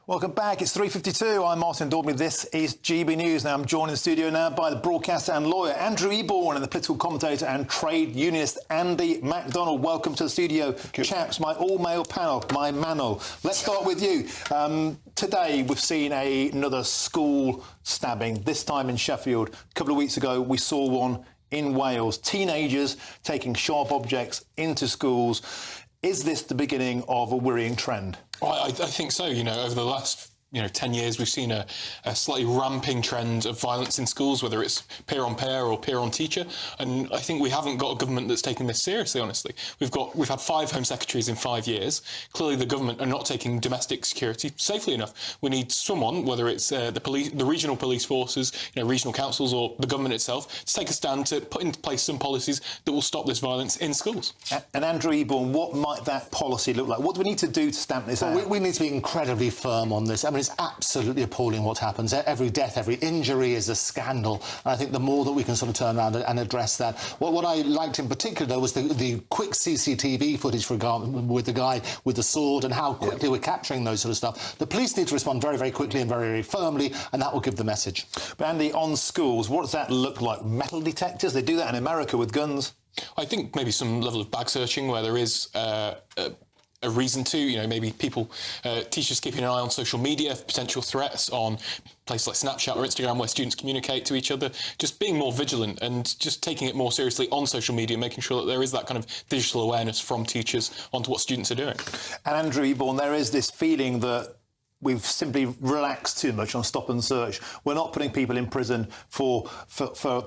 Welcome back. It's 3:52. I'm Martin Daubney. This is GB News. Now I'm joined in the studio now by the broadcaster and lawyer Andrew Eborn and the political commentator and trade unionist Andy MacDonald. Welcome to the studio, chaps, my all-male panel, my manel. Let's start with you. Today we've seen another school stabbing, this time in Sheffield. A couple of weeks ago we saw one in Wales. Teenagers taking sharp objects into schools. Is this the beginning of a worrying trend? Well, I think so. You know, over the last 10 years, we've seen a slightly ramping trend of violence in schools, whether it's peer on peer or peer on teacher. And I think we haven't got a government that's taking this seriously, honestly. We've had 5 Home Secretaries in 5 years. Clearly, the government are not taking domestic security safely enough. We need someone, whether it's the police, the regional police forces, regional councils, or the government itself, to take a stand to put into place some policies that will stop this violence in schools. And Andrew Eborn, what might that policy look like? What do we need to do to stamp this out? We need to be incredibly firm on this. I mean, it's absolutely appalling what happens. Every death, every injury is a scandal. And I think the more that we can sort of turn around and address that. What I liked in particular, though, was the quick CCTV footage, for example, with the guy with the sword and how quickly we're capturing those sort of stuff. The police need to respond very, very quickly and very, very firmly, and that will give the message. But Andy, on schools, what does that look like? Metal detectors? They do that in America with guns. I think maybe some level of bag searching where there is a reason to, maybe teachers keeping an eye on social media, potential threats on places like Snapchat or Instagram where students communicate to each other, just being more vigilant and just taking it more seriously on social media, making sure that there is that kind of digital awareness from teachers onto what students are doing. And Andrew Eborn, there is this feeling that we've simply relaxed too much on stop and search. We're not putting people in prison for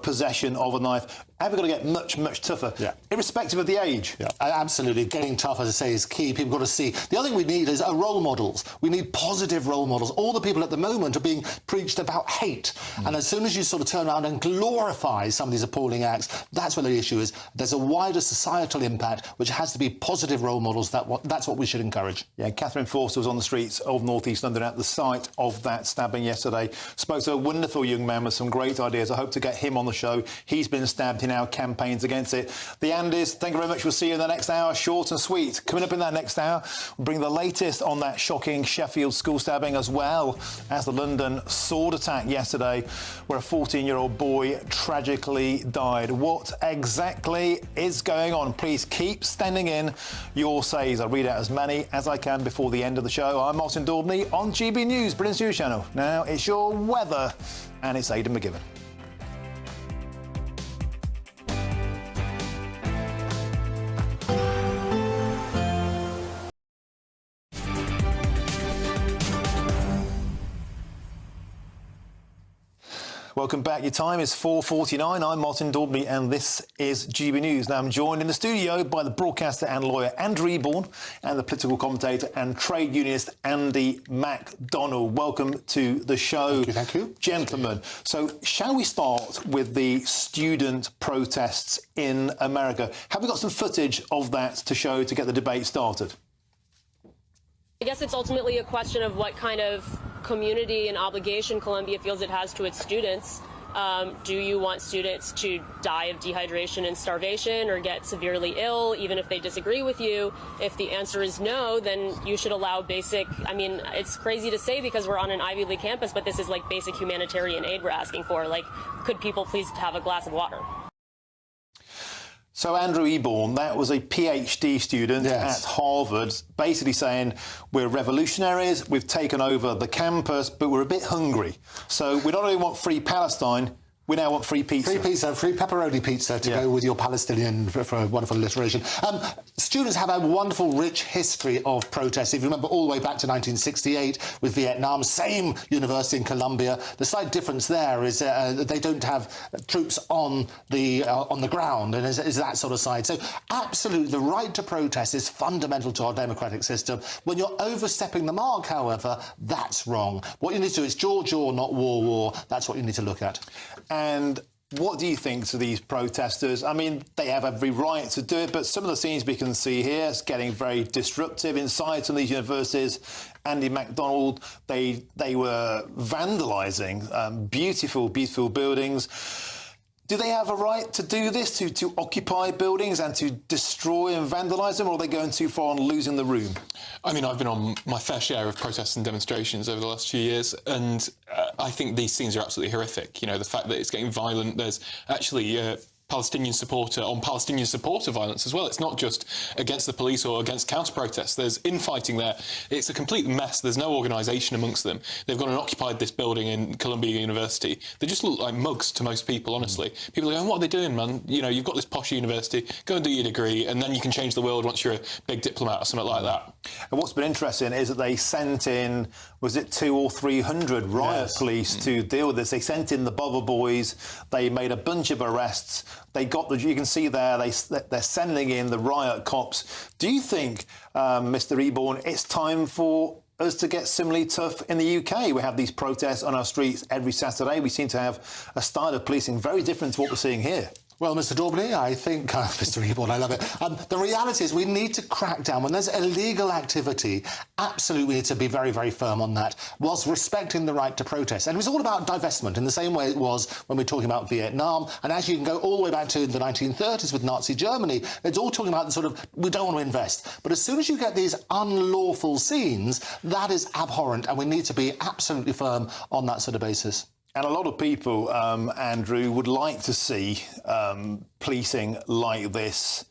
possession of a knife. And we're going to get much, much tougher, irrespective of the age. Yeah, absolutely. Getting tough, as I say, is key. People got to see. The other thing we need is role models. We need positive role models. All the people at the moment are being preached about hate. And as soon as you sort of turn around and glorify some of these appalling acts, that's where the issue is. There's a wider societal impact, which has to be positive role models. That's what we should encourage. Yeah, Catherine Forster was on the streets of North East London at the site of that stabbing yesterday. Spoke to a wonderful young man with some great ideas. I hope to get him on the show. He's been stabbed in our campaigns against it. The Andys, thank you very much. We'll see you in the next hour. Short and sweet. Coming up in that next hour, we'll bring the latest on that shocking Sheffield school stabbing, as well as the London sword attack yesterday, where a 14-year-old boy tragically died. What exactly is going on? Please keep sending in your says. I'll read out as many as I can before the end of the show. I'm Martin Daubney on GB News, Britain's News Channel. Now it's your weather, and it's Aidan McGibbon. Welcome back. Your time is 4:49. I'm Martin Daubney and this is GB News. Now I'm joined in the studio by the broadcaster and lawyer Andrew Eborn and the political commentator and trade unionist Andy MacDonald. Welcome to the show. Thank you. Gentlemen. So shall we start with the student protests in America? Have we got some footage of that to show to get the debate started? I guess it's ultimately a question of what kind of community and obligation Columbia feels it has to its students. Do you want students to die of dehydration and starvation or get severely ill, even if they disagree with you? If the answer is no, then you should allow basic, it's crazy to say because we're on an Ivy League campus, but this is like basic humanitarian aid we're asking for. Like, could people please have a glass of water? So Andrew Eborn, that was a PhD student at Harvard, basically saying we're revolutionaries, we've taken over the campus, but we're a bit hungry. So we not only want free Palestine, we now want free pizza. Free pizza, free pepperoni pizza to go with your Palestinian for a wonderful alliteration. Students have a wonderful, rich history of protests. If you remember all the way back to 1968 with Vietnam, same university in Columbia. The slight difference there is they don't have troops on the ground, and is that sort of side. So absolutely, the right to protest is fundamental to our democratic system. When you're overstepping the mark, however, that's wrong. What you need to do is jaw, not war. That's what you need to look at. And what do you think to these protesters? I mean, they have every right to do it, but some of the scenes we can see here is getting very disruptive inside some of these universities. Andy MacDonald, they were vandalising beautiful, beautiful buildings. Do they have a right to do this, to occupy buildings and to destroy and vandalise them, or are they going too far and losing the room? I mean, I've been on my fair share of protests and demonstrations over the last few years, and I think these scenes are absolutely horrific. You know, the fact that it's getting violent, there's actually Palestinian supporter on Palestinian supporter violence as well. It's not just against the police or against counter-protests. There's infighting there. It's a complete mess. There's no organisation amongst them. They've gone and occupied this building in Columbia University. They just look like mugs to most people, honestly. People are going, what are they doing, man? You know, you've got this posh university, go and do your degree, and then you can change the world once you're a big diplomat or something like that. And what's been interesting is that they sent in, was it 200 or 300 riot police to deal with this? They sent in the Bother Boys. They made a bunch of arrests. They got you can see there, they're sending in the riot cops. Do you think, Mr. Eborn, it's time for us to get similarly tough in the UK? We have these protests on our streets every Saturday. We seem to have a style of policing very different to what we're seeing here. Well, Mr. Daubney, I think, Mr. Eborn, I love it. The reality is we need to crack down. When there's illegal activity, absolutely we need to be very, very firm on that, whilst respecting the right to protest. And it was all about divestment in the same way it was when we're talking about Vietnam. And as you can go all the way back to the 1930s with Nazi Germany, it's all talking about the sort of, we don't want to invest. But as soon as you get these unlawful scenes, that is abhorrent, and we need to be absolutely firm on that sort of basis. And a lot of people, Andrew, would like to see policing like this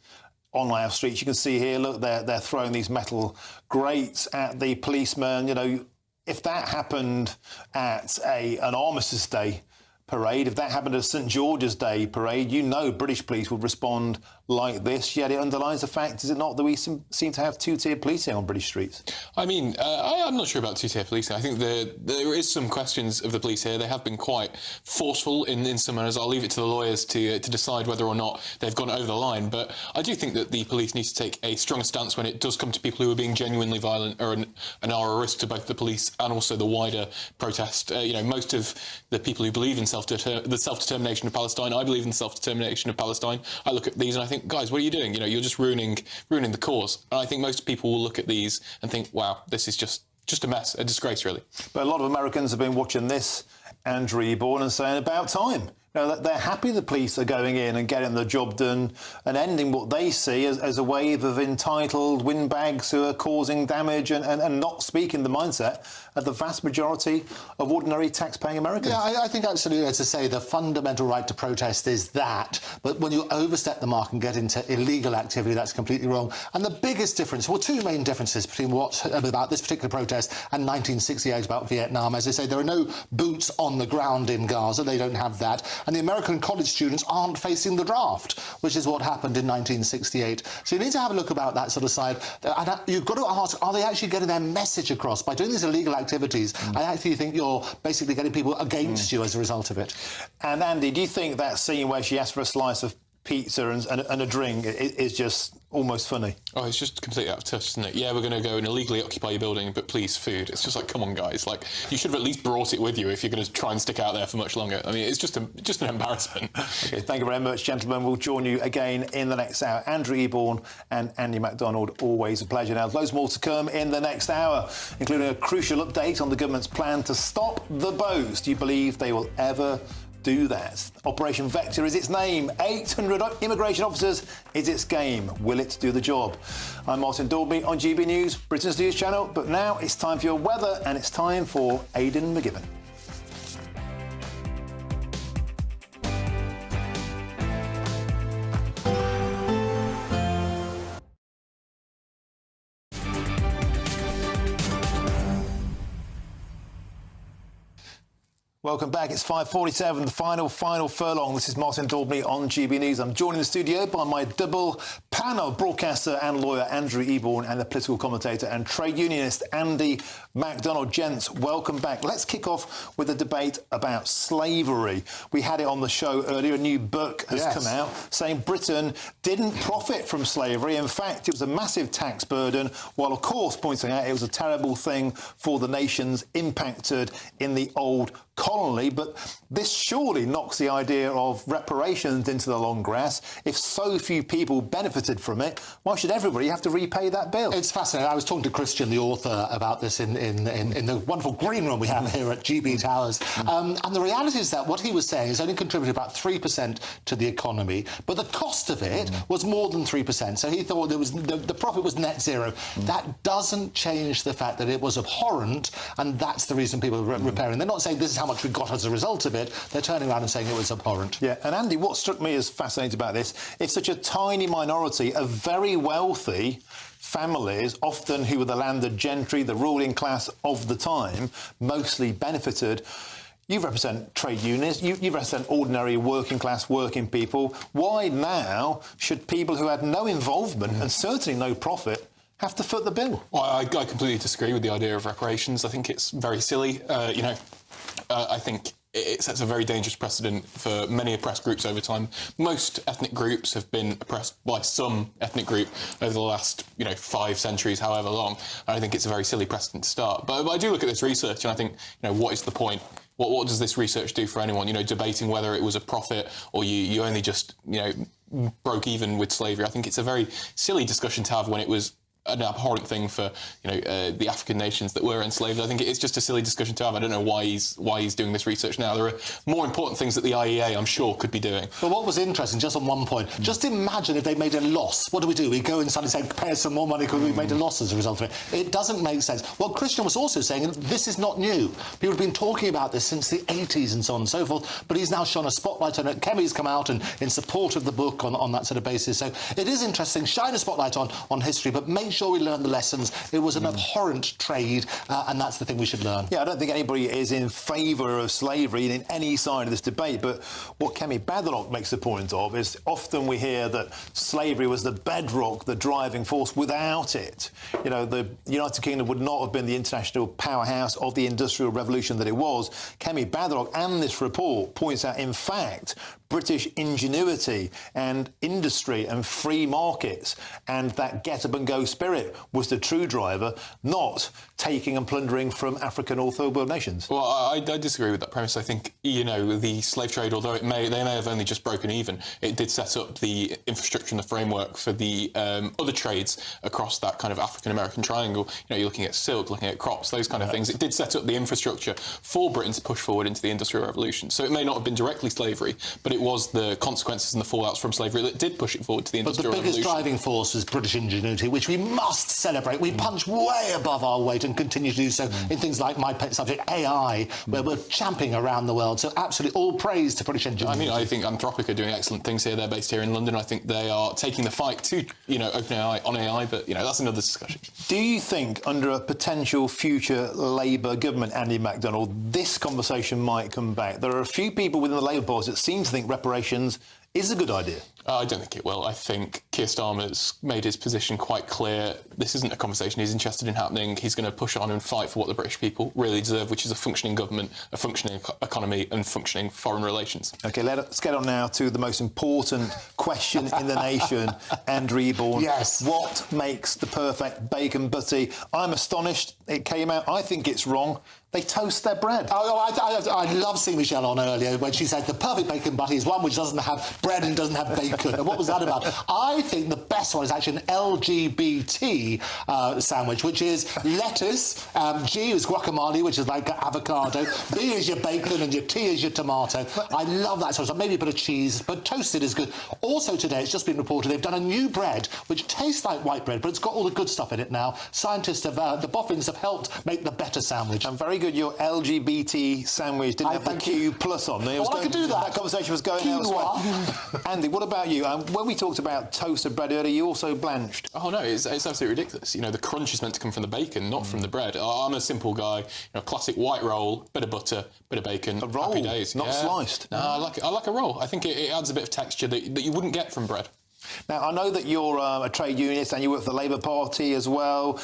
on our streets. You can see here, look, they're throwing these metal grates at the policemen. You know, if that happened at an Armistice Day parade, if that happened at a St George's Day parade, you know British police would respond like this, yet it underlines the fact, is it not, that we seem to have two-tier policing on British streets? I mean, I'm not sure about two-tier policing. I think there is some questions of the police here. They have been quite forceful in some areas. I'll leave it to the lawyers to decide whether or not they've gone over the line. But I do think that the police need to take a stronger stance when it does come to people who are being genuinely violent and are a risk to both the police and also the wider protest. You know, most of the people who believe in the self-determination of Palestine, I believe in the self-determination of Palestine. I look at these and I think, guys, what are you doing? You know, you're just ruining the cause. And I think most people will look at these and think, wow, this is just a mess, a disgrace, really. But a lot of Americans have been watching this, Andrew Eborn, and saying, about time. You know, they're happy the police are going in and getting the job done and ending what they see as a wave of entitled windbags who are causing damage and not speaking the mindset of the vast majority of ordinary tax-paying Americans. Yeah, I think absolutely, as I say, the fundamental right to protest is that, but when you overstep the mark and get into illegal activity, that's completely wrong. And the biggest difference, well, two main differences between what's about this particular protest and 1968 about Vietnam, as I say, there are no boots on the ground in Gaza, they don't have that. And the American college students aren't facing the draft, which is what happened in 1968. So you need to have a look about that sort of side. And you've got to ask, are they actually getting their message across? By doing these illegal activities, I actually think you're basically getting people against you as a result of it. And Andy, do you think that scene where she asked for a slice of pizza and a drink is just almost funny? Oh, it's just completely out of touch, isn't it? Yeah, we're going to go and illegally occupy your building, but please, food. It's just like, come on, guys. Like, you should have at least brought it with you if you're going to try and stick out there for much longer. I mean, it's just an embarrassment. OK, thank you very much, gentlemen. We'll join you again in the next hour. Andrew Eborn and Andy MacDonald, always a pleasure. Now, loads more to come in the next hour, including a crucial update on the government's plan to stop the boats. Do you believe they will ever do that? Operation Vector is its name. 800 immigration officers is its game. Will it do the job? I'm Martin Daubney on GB News, Britain's news channel. But now it's time for your weather, and it's time for Aidan McGibbon. Welcome back. It's 5:47, the final furlong. This is Martin Daubney on GB News. I'm joined in the studio by my double panel, broadcaster and lawyer Andrew Eborn and the political commentator and trade unionist Andy MacDonald. Gents, welcome back. Let's kick off with a debate about slavery. We had it on the show earlier. A new book has come out saying Britain didn't profit from slavery. In fact, it was a massive tax burden, while, of course, pointing out it was a terrible thing for the nations impacted in the old colony. But this surely knocks the idea of reparations into the long grass. If so few people benefited benefited from it. Why should everybody have to repay that bill? It's fascinating. I was talking to Christian, the author, about this in the wonderful green room we have here at GB Towers. And the reality is that what he was saying is only contributed about 3% to the economy, but the cost of it was more than 3%. So he thought the profit was net zero. That doesn't change the fact that it was abhorrent, and that's the reason people are repairing. They're not saying this is how much we got as a result of it. They're turning around and saying it was abhorrent. Yeah, and Andy, what struck me as fascinating about this, it's such a tiny minority of very wealthy families, often who were the landed gentry, the ruling class of the time, mostly benefited. You represent trade unions, you represent ordinary working class working people. Why now should people who had no involvement and certainly no profit have to foot the bill? Well, I completely disagree with the idea of reparations. I think it's very silly. I think it sets a very dangerous precedent for many oppressed groups over time. Most ethnic groups have been oppressed by some ethnic group over the last, 5 centuries, however long. I think it's a very silly precedent to start. But I do look at this research and I think, what is the point? What does this research do for anyone? Debating whether it was a profit or you only just, broke even with slavery. I think it's a very silly discussion to have when it was an abhorrent thing for the African nations that were enslaved. I think it's just a silly discussion to have. I don't know why he's doing this research now. There are more important things that the IEA, I'm sure, could be doing. But what was interesting, just on one point, just imagine if they made a loss. What do? We go inside and say, pay us some more money because we made a loss as a result of it. It doesn't make sense. What Christian was also saying, and this is not new. People have been talking about this since the 80s and so on and so forth, but he's now shone a spotlight on it. Kemi's come out and in support of the book on that sort of basis. So it is interesting. Shine a spotlight on history, but make sure we learn the lessons. It was an abhorrent trade, and that's the thing we should learn. Yeah, I don't think anybody is in favour of slavery in any side of this debate, but what Kemi Badenoch makes the point of is often we hear that slavery was the bedrock, the driving force. Without it, the United Kingdom would not have been the international powerhouse of the Industrial Revolution that it was. Kemi Badenoch and this report points out, in fact, British ingenuity and industry and free markets and that get-up-and-go spirit was the true driver, not taking and plundering from African or third world nations. Well, I disagree with that premise. I think, the slave trade, although they may have only just broken even, it did set up the infrastructure and the framework for the other trades across that kind of African-American triangle. You're looking at silk, looking at crops, those kind of things. It did set up the infrastructure for Britain to push forward into the Industrial Revolution. So it may not have been directly slavery, but it was the consequences and the fallouts from slavery that did push it forward to the Industrial Revolution. But the biggest driving force was British ingenuity, which we must celebrate. We punch way above our weight and continue to do so in things like my pet subject, AI, where we're champing around the world. So absolutely all praise to British ingenuity. I think Anthropic are doing excellent things here. They're based here in London. I think they are taking the fight to, open AI on AI, but, that's another discussion. Do you think under a potential future Labour government, Andy MacDonald, this conversation might come back? There are a few people within the Labour Party that seem to think reparations is a good idea. I don't think it will. I think Keir Starmer's made his position quite clear. This isn't a conversation he's interested in happening. He's going to push on and fight for what the British people really deserve, which is a functioning government, a functioning economy and functioning foreign relations. OK, let's get on now to the most important question in the nation, Andrew Eborn. Yes. What makes the perfect bacon butty? I'm astonished it came out. I think it's wrong. They toast their bread. I love seeing Michelle on earlier when she said the perfect bacon butty is one which doesn't have bread and doesn't have bacon. And what was that about? I think the best one is actually an LGBT sandwich, which is lettuce, G is guacamole, which is like avocado, B is your bacon, and your T is your tomato. I love that sort of stuff. Maybe a bit of cheese, but toasted is good. Also today, it's just been reported they've done a new bread which tastes like white bread, but it's got all the good stuff in it now. Scientists have, the boffins have helped make the better sandwich. I'm very good. Your LGBT sandwich didn't have the Q plus on. I could do that. That conversation was going elsewhere. Andy, what about you? When we talked about toasted bread earlier, you also blanched. Oh no, it's absolutely ridiculous. The crunch is meant to come from the bacon, not from the bread. I'm a simple guy. Classic white roll, bit of butter, bit of bacon. A roll, happy days. not sliced. No, I like a roll. I think it adds a bit of texture that you wouldn't get from bread. Now, I know that you're a trade unionist and you work for the Labour Party as well.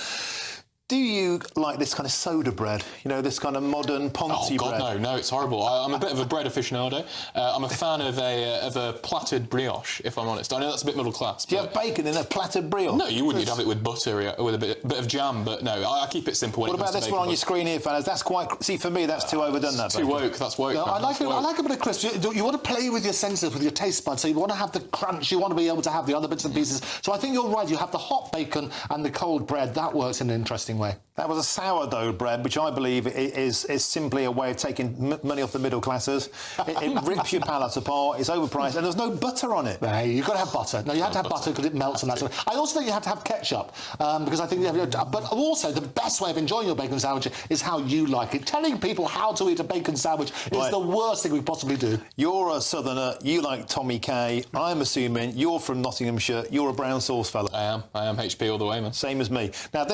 Do you like this kind of soda bread? You know, this kind of modern Ponzi bread? God, no, it's horrible. I'm a bit of a bread aficionado. I'm a fan of a plaited brioche, if I'm honest. I know that's a bit middle class. Do you have bacon in a plaited brioche? No, you wouldn't. You'd have it with butter, with a bit of jam, but no, I keep it simple. What about this one on your screen here, fellas? That's quite... See, for me, that's too overdone, that too bacon. woke, that's woke. No, I like a bit of crisp. You want to play with your senses, with your taste buds, so you want to have the crunch, you want to be able to have the other bits and pieces. So I think you're right, you have the hot bacon and the cold bread. That works in an interesting way. That was a sourdough bread, which I believe is simply a way of taking money off the middle classes. It rips your palate apart, it's overpriced, and there's no butter on it. Hey, you've got to have butter. No, you have to have butter because it melts and that sort of. I also think you have to have ketchup, because I think... But also, the best way of enjoying your bacon sandwich is how you like it. Telling people how to eat a bacon sandwich is the worst thing we possibly do. You're a southerner, you like Tommy K. I'm assuming you're from Nottinghamshire, you're a brown sauce fella. I am HP all the way, man. Same as me. Now,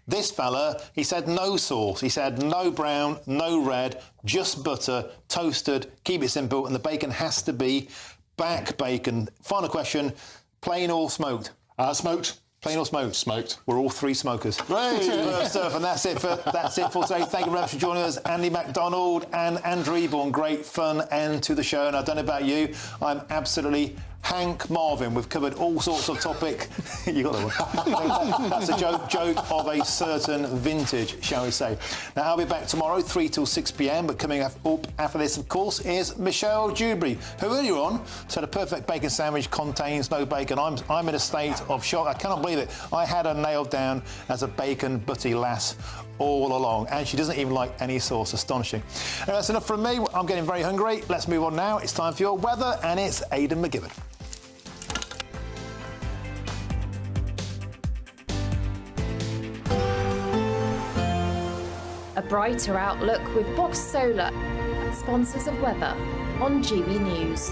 this fella, he said no sauce. He said no brown, no red, just butter, toasted, keep it simple, and the bacon has to be back bacon. Final question, plain or smoked? Smoked. Plain or smoked? Smoked. We're all three smokers. Superb stuff, and that's it for today. Thank you very much for joining us, Andy MacDonald and Andrew Eborn. Great fun end to the show, and I don't know about you, I'm absolutely Hank Marvin. We've covered all sorts of topic. You got that one. That's a joke of a certain vintage, shall we say. Now, I'll be back tomorrow, 3 till 6 p.m, but coming up after this, of course, is Michelle Dewberry, who earlier on said a perfect bacon sandwich contains no bacon. I'm in a state of shock. I cannot believe it. I had her nailed down as a bacon butty lass all along, and she doesn't even like any sauce. Astonishing. Anyway, that's enough from me. I'm getting very hungry. Let's move on now. It's time for your weather, and it's Aidan McGibbon. A brighter outlook with Box Solar, sponsors of weather on GB News.